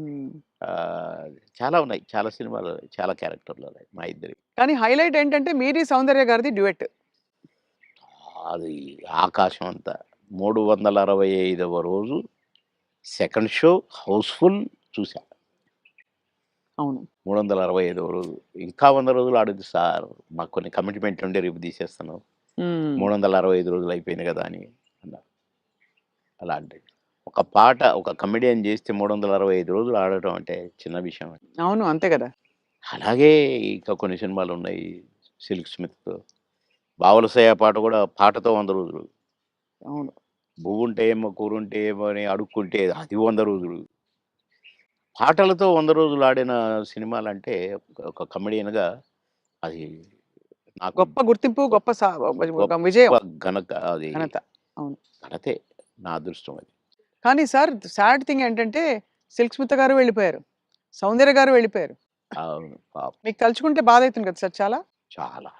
హ్మ్. ఆహ్, చాలా ఉన్నాయి. చాలా సినిమాలు, చాలా క్యారెక్టర్‌లు ఉన్నాయి మా ఇద్దరివి. కానీ హైలైట్ ఏంటంటే మీది, సౌందర్య గారిది డ్యూయెట్. అది ఆకాశం అంత. 365వ రోజు సెకండ్ షో హౌస్‌ఫుల్ చూసా. అవును. 365వ రోజు. ఇంకా 100 రోజులు ఆడొద్దు సార్. మాకు కొన్ని కమిట్మెంట్ ఉండి రేపు తీసేస్తాను. హ్మ్. 365 రోజులు అయిపోయింది కదా! అని అన్నారు. అలాంటిది. ఒక పాట ఒక కమెడియన్ చేస్తే 365 రోజులు ఆడటం అంటే చిన్న విషయమా? అవును. అంతే గదా! అలాగే ఇంకా కొన్ని సినిమాలున్నాయి. 'సిల్క్ స్మిత్', 'బావలసయ్య' పాట కూడా పాటతో 100 రోజులు. అవును. 'బువ్వుంటే ఏమో కూరుంటే ఏమో' అని అడుక్కుంటే అది 100 రోజులు. పాటలతో 100 రోజులు ఆడిన సినిమాలంటే ఒక కమెడియన్‌గా అది నాకు గొప్ప గుర్తింపు, గొప్ప గొప్ప ఒక గొప్ప విజయం. ఘనత అది. ఘనత. అవును. ఘనతే. నా అదృష్టం అది. కానీ సార్ సాడ్ థింగ్ ఏంటంటే 'సిల్క్ స్మిత' గారు వెళ్ళిపోయారు. 'సౌందర్య' గారు వెళ్ళిపోయారు. అవును. పాపం. మీకు తలుచుకుంటే బాధైతుంది కదా సార్ చాలా? చాలా.